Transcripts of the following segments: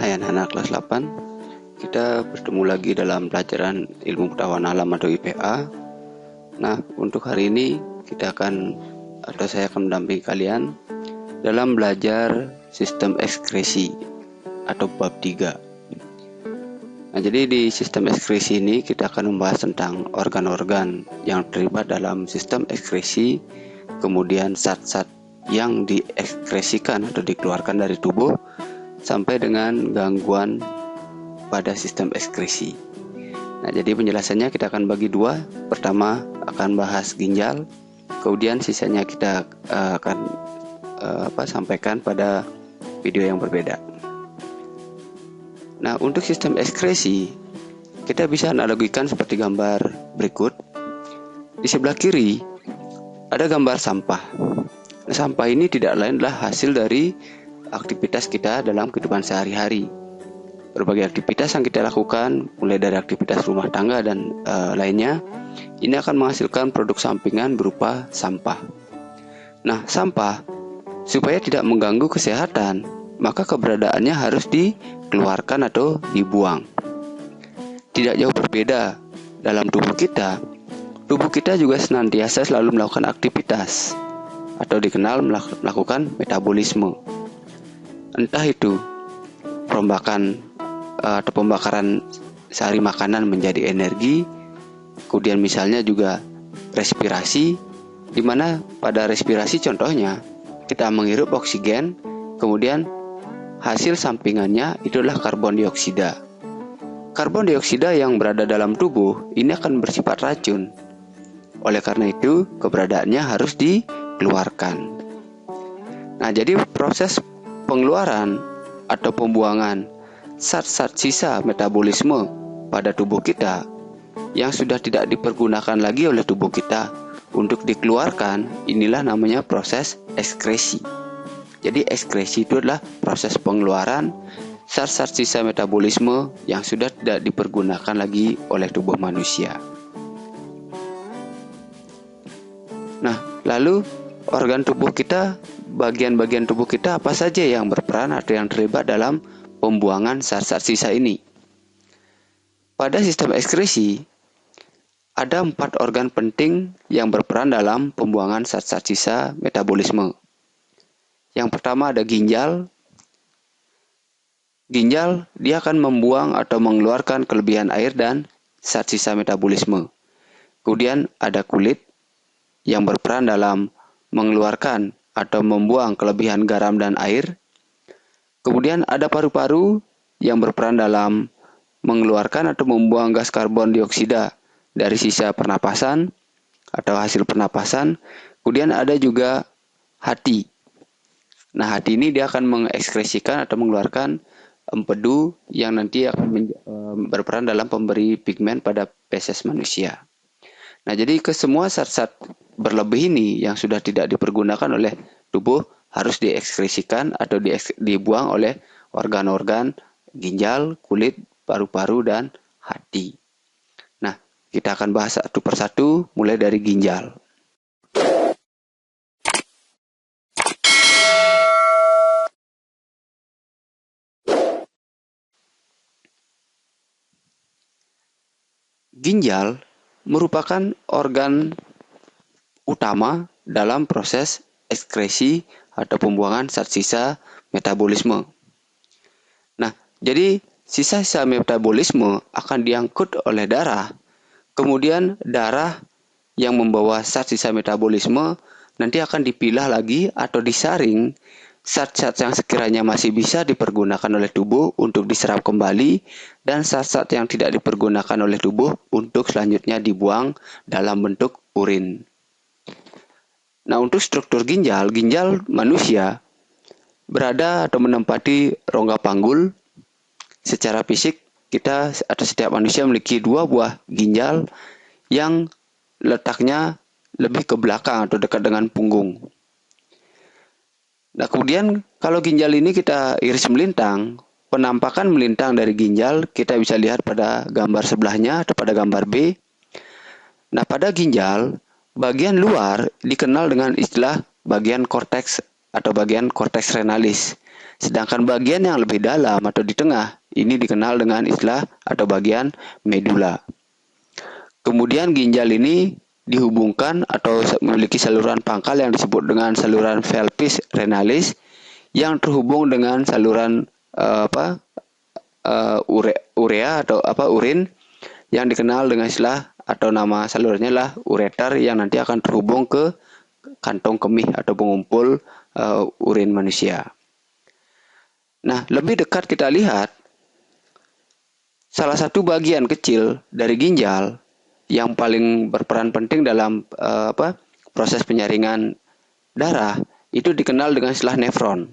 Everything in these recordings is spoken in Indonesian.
Hai anak-anak kelas 8, kita bertemu lagi dalam pelajaran ilmu pengetahuan alam atau IPA. Nah, untuk hari ini saya akan mendampingi kalian dalam belajar sistem ekskresi atau bab 3. Nah, jadi di sistem ekskresi ini kita akan membahas tentang organ-organ yang terlibat dalam sistem ekskresi, kemudian zat-zat yang diekskresikan atau dikeluarkan dari tubuh, sampai dengan gangguan pada sistem ekskresi. Nah, jadi penjelasannya kita akan bagi dua. Pertama akan bahas ginjal, kemudian sisanya kita akan sampaikan pada video yang berbeda. Nah, untuk sistem ekskresi kita bisa analogikan seperti gambar berikut. Di sebelah kiri ada gambar sampah. Nah, sampah ini tidak lain adalah hasil dari aktivitas kita dalam kehidupan sehari-hari. Berbagai aktivitas yang kita lakukan, mulai dari aktivitas rumah tangga dan lainnya, ini akan menghasilkan produk sampingan berupa sampah. Nah, sampah supaya tidak mengganggu kesehatan, maka keberadaannya harus dikeluarkan atau dibuang. Tidak jauh berbeda dalam tubuh kita. Tubuh kita juga senantiasa selalu melakukan aktivitas atau dikenal melakukan metabolisme. Entah itu perombakan atau pembakaran sehari makanan menjadi energi, kemudian misalnya juga respirasi, di mana pada respirasi contohnya kita menghirup oksigen, kemudian hasil sampingannya itulah karbon dioksida. Karbon dioksida yang berada dalam tubuh ini akan bersifat racun. Oleh karena itu keberadaannya harus dikeluarkan. Nah, jadi proses pengeluaran atau pembuangan zat-zat sisa metabolisme pada tubuh kita yang sudah tidak dipergunakan lagi oleh tubuh kita untuk dikeluarkan, inilah namanya proses ekskresi. Jadi ekskresi itu adalah proses pengeluaran zat-zat sisa metabolisme yang sudah tidak dipergunakan lagi oleh tubuh manusia. Nah, lalu organ tubuh kita, bagian-bagian tubuh kita apa saja yang berperan atau yang terlibat dalam pembuangan zat-zat sisa ini? Pada sistem ekskresi, ada 4 organ penting yang berperan dalam pembuangan zat-zat sisa metabolisme. Yang pertama ada ginjal. Ginjal dia akan membuang atau mengeluarkan kelebihan air dan zat sisa metabolisme. Kemudian ada kulit yang berperan dalam mengeluarkan atau membuang kelebihan garam dan air. Kemudian ada paru-paru yang berperan dalam mengeluarkan atau membuang gas karbon dioksida dari sisa pernapasan atau hasil pernapasan. Kemudian ada juga hati. Nah, hati ini dia akan mengekskresikan atau mengeluarkan empedu yang nanti akan berperan dalam pemberi pigmen pada feses manusia. Nah, jadi ke semua zat-zat berlebih ini yang sudah tidak dipergunakan oleh tubuh harus diekskresikan atau dibuang oleh organ-organ ginjal, kulit, paru-paru, dan hati. Nah, kita akan bahas satu persatu mulai dari ginjal. Ginjal merupakan organ utama dalam proses ekskresi atau pembuangan zat sisa metabolisme. Nah, jadi sisa-sisa metabolisme akan diangkut oleh darah. Kemudian darah yang membawa zat sisa metabolisme nanti akan dipilah lagi atau disaring zat-zat yang sekiranya masih bisa dipergunakan oleh tubuh untuk diserap kembali, dan zat-zat yang tidak dipergunakan oleh tubuh untuk selanjutnya dibuang dalam bentuk urin. Nah, untuk struktur ginjal manusia berada atau menempati rongga panggul. Secara fisik kita atau setiap manusia memiliki 2 buah ginjal yang letaknya lebih ke belakang atau dekat dengan punggung. Nah, kemudian kalau ginjal ini kita iris melintang, penampakan melintang dari ginjal kita bisa lihat pada gambar sebelahnya atau pada gambar B. Nah, pada ginjal, bagian luar dikenal dengan istilah bagian korteks atau bagian korteks renalis. Sedangkan bagian yang lebih dalam atau di tengah ini dikenal dengan istilah atau bagian medula. Kemudian ginjal ini dihubungkan atau memiliki saluran pangkal yang disebut dengan saluran pelvis renalis yang terhubung dengan saluran urea atau urin yang dikenal dengan istilah atau nama salurannya lah ureter yang nanti akan terhubung ke kantong kemih atau pengumpul urin manusia. Nah, lebih dekat kita lihat salah satu bagian kecil dari ginjal yang paling berperan penting dalam proses penyaringan darah itu dikenal dengan istilah nefron.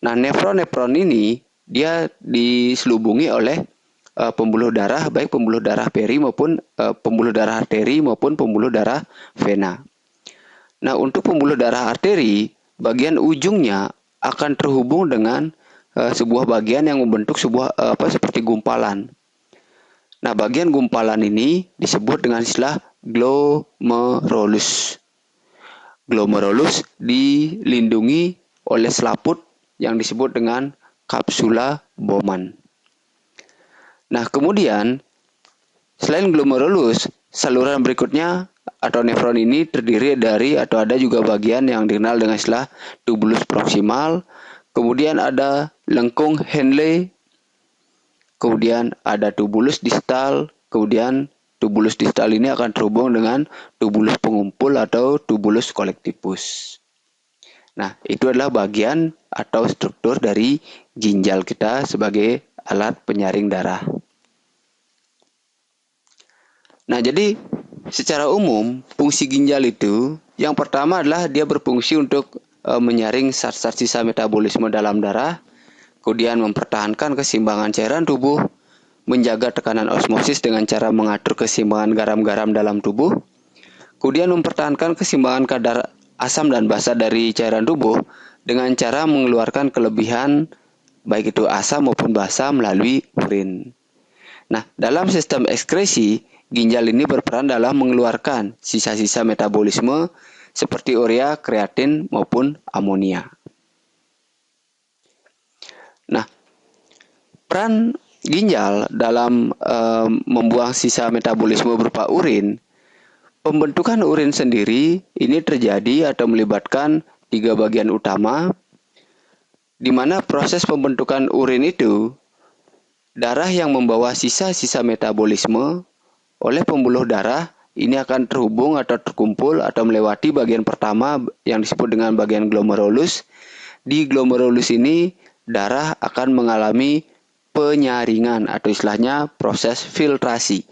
Nah, nefron ini dia diselubungi oleh pembuluh darah, baik pembuluh darah peri maupun pembuluh darah arteri maupun pembuluh darah vena. Nah, untuk pembuluh darah arteri, bagian ujungnya akan terhubung dengan sebuah bagian yang membentuk sebuah seperti gumpalan. Nah, bagian gumpalan ini disebut dengan istilah glomerulus. Glomerulus dilindungi oleh selaput yang disebut dengan kapsula Bowman. Nah, kemudian selain glomerulus, saluran berikutnya atau nefron ini terdiri dari atau ada juga bagian yang dikenal dengan istilah tubulus proksimal, kemudian ada lengkung Henle, kemudian ada tubulus distal, kemudian tubulus distal ini akan terhubung dengan tubulus pengumpul atau tubulus collectivus. Nah, itu adalah bagian atau struktur dari ginjal kita sebagai alat penyaring darah. Nah, jadi secara umum fungsi ginjal itu yang pertama adalah dia berfungsi untuk menyaring zat-zat sisa metabolisme dalam darah, kemudian mempertahankan keseimbangan cairan tubuh, menjaga tekanan osmosis dengan cara mengatur keseimbangan garam-garam dalam tubuh, kemudian mempertahankan keseimbangan kadar asam dan basa dari cairan tubuh dengan cara mengeluarkan kelebihan baik itu asam maupun basa melalui urin. Nah, dalam sistem ekskresi, ginjal ini berperan dalam mengeluarkan sisa-sisa metabolisme seperti urea, kreatin maupun amonia. Nah, peran ginjal dalam membuang sisa metabolisme berupa urin, pembentukan urin sendiri ini terjadi atau melibatkan 3 bagian utama, di mana proses pembentukan urin itu darah yang membawa sisa-sisa metabolisme oleh pembuluh darah ini akan terhubung atau terkumpul atau melewati bagian pertama yang disebut dengan bagian glomerulus. Di glomerulus ini darah akan mengalami penyaringan atau istilahnya proses filtrasi.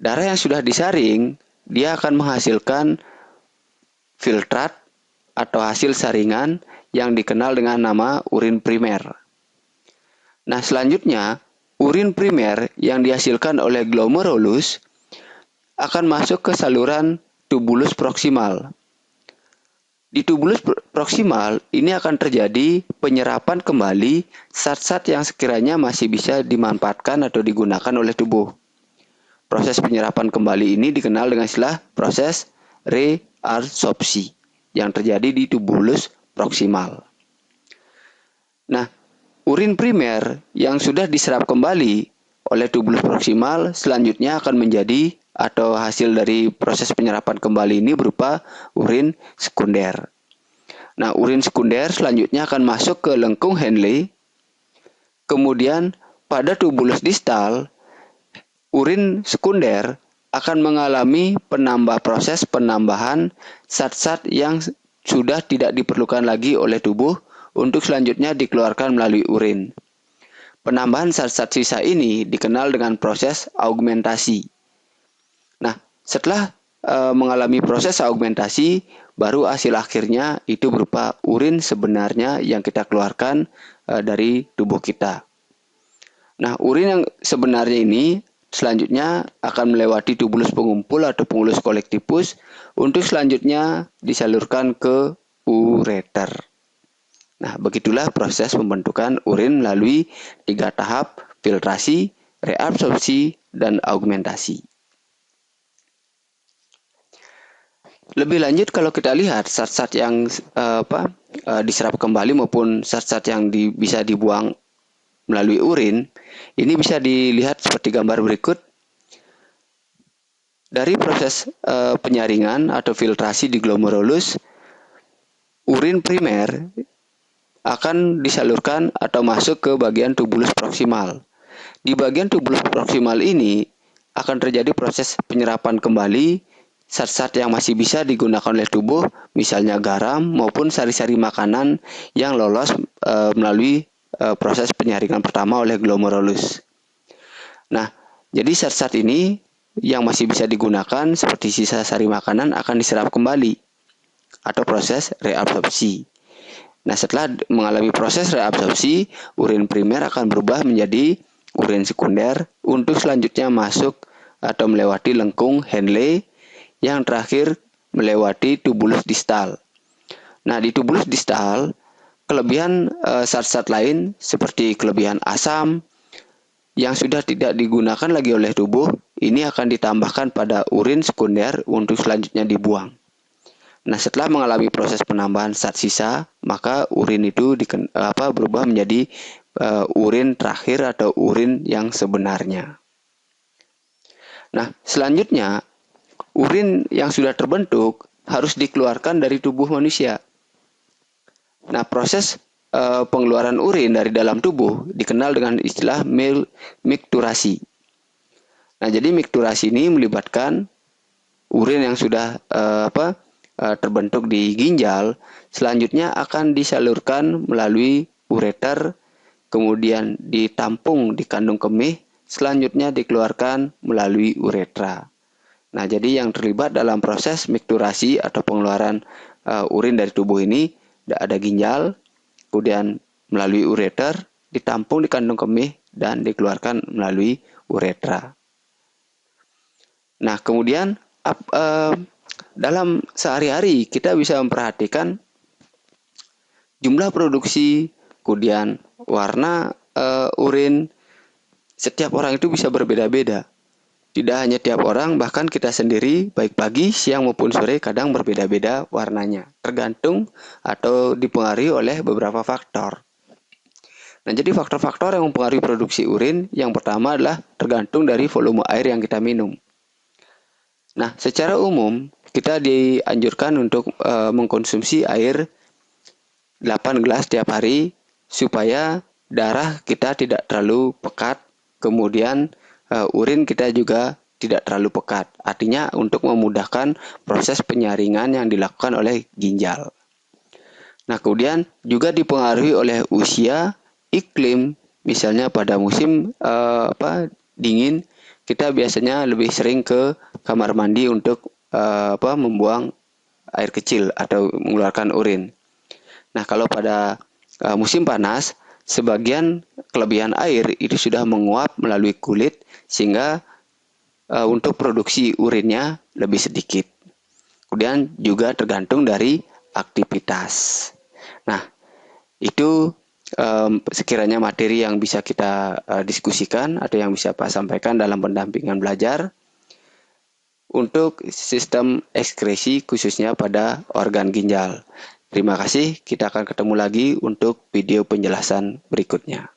Darah yang sudah disaring, dia akan menghasilkan filtrat atau hasil saringan yang dikenal dengan nama urin primer. Nah, selanjutnya urin primer yang dihasilkan oleh glomerulus akan masuk ke saluran tubulus proksimal. Di tubulus proksimal ini akan terjadi penyerapan kembali zat-zat yang sekiranya masih bisa dimanfaatkan atau digunakan oleh tubuh. Proses penyerapan kembali ini dikenal dengan istilah proses reabsorpsi yang terjadi di tubulus proksimal. Nah, urin primer yang sudah diserap kembali oleh tubulus proksimal selanjutnya akan menjadi atau hasil dari proses penyerapan kembali ini berupa urin sekunder. Nah, urin sekunder selanjutnya akan masuk ke lengkung Henle. Kemudian pada tubulus distal, urin sekunder akan mengalami proses penambahan zat-zat yang sudah tidak diperlukan lagi oleh tubuh untuk selanjutnya dikeluarkan melalui urin. Penambahan zat-zat sisa ini dikenal dengan proses augmentasi. Nah, setelah mengalami proses augmentasi, baru hasil akhirnya itu berupa urin sebenarnya yang kita keluarkan dari tubuh kita. Nah, urin yang sebenarnya ini selanjutnya akan melewati tubulus pengumpul atau tubulus collectivus untuk selanjutnya disalurkan ke ureter. Nah, begitulah proses pembentukan urin melalui 3 tahap filtrasi, reabsorpsi, dan augmentasi. Lebih lanjut kalau kita lihat zat-zat yang diserap kembali maupun zat-zat yang bisa dibuang melalui urin, ini bisa dilihat seperti gambar berikut. Dari proses penyaringan atau filtrasi di glomerulus, urin primer akan disalurkan atau masuk ke bagian tubulus proksimal. Di bagian tubulus proksimal ini akan terjadi proses penyerapan kembali zat-zat yang masih bisa digunakan oleh tubuh, misalnya garam maupun sari-sari makanan yang lolos melalui proses penyaringan pertama oleh glomerulus. Nah, jadi zat-zat ini yang masih bisa digunakan seperti sisa sari makanan akan diserap kembali atau proses reabsorpsi. Nah, setelah mengalami proses reabsorpsi, urin primer akan berubah menjadi urin sekunder untuk selanjutnya masuk atau melewati lengkung Henle yang terakhir melewati tubulus distal. Nah, di tubulus distal, kelebihan zat-zat lain seperti kelebihan asam yang sudah tidak digunakan lagi oleh tubuh, ini akan ditambahkan pada urin sekunder untuk selanjutnya dibuang. Nah, setelah mengalami proses penambahan zat sisa, maka urin itu berubah menjadi urin terakhir atau urin yang sebenarnya. Nah, selanjutnya, urin yang sudah terbentuk harus dikeluarkan dari tubuh manusia. Nah, proses pengeluaran urin dari dalam tubuh dikenal dengan istilah mikturasi. Nah, jadi mikturasi ini melibatkan urin yang sudah terbentuk di ginjal, selanjutnya akan disalurkan melalui ureter, kemudian ditampung di kandung kemih, selanjutnya dikeluarkan melalui uretra. Nah, jadi yang terlibat dalam proses mikturasi atau pengeluaran urin dari tubuh ini ada ginjal, kemudian melalui ureter, ditampung di kandung kemih, dan dikeluarkan melalui uretra. Nah, kemudian dalam sehari-hari kita bisa memperhatikan jumlah produksi, kemudian warna urin. Setiap orang itu bisa berbeda-beda. Tidak hanya tiap orang, bahkan kita sendiri, baik pagi, siang maupun sore, kadang berbeda-beda warnanya, tergantung atau dipengaruhi oleh beberapa faktor. Nah, jadi faktor-faktor yang mempengaruhi produksi urin, yang pertama adalah tergantung dari volume air yang kita minum. Nah, secara umum, kita dianjurkan untuk mengkonsumsi air 8 gelas tiap hari, supaya darah kita tidak terlalu pekat, kemudian urin kita juga tidak terlalu pekat. Artinya untuk memudahkan proses penyaringan yang dilakukan oleh ginjal. Nah, kemudian juga dipengaruhi oleh usia, iklim. Misalnya pada musim dingin, kita biasanya lebih sering ke kamar mandi untuk membuang air kecil atau mengeluarkan urin. Nah, kalau pada musim panas, sebagian kelebihan air itu sudah menguap melalui kulit sehingga untuk produksi urinnya lebih sedikit. Kemudian juga tergantung dari aktivitas. Nah, itu sekiranya materi yang bisa kita diskusikan atau yang bisa Pak sampaikan dalam pendampingan belajar untuk sistem ekskresi khususnya pada organ ginjal. Terima kasih, kita akan ketemu lagi untuk video penjelasan berikutnya.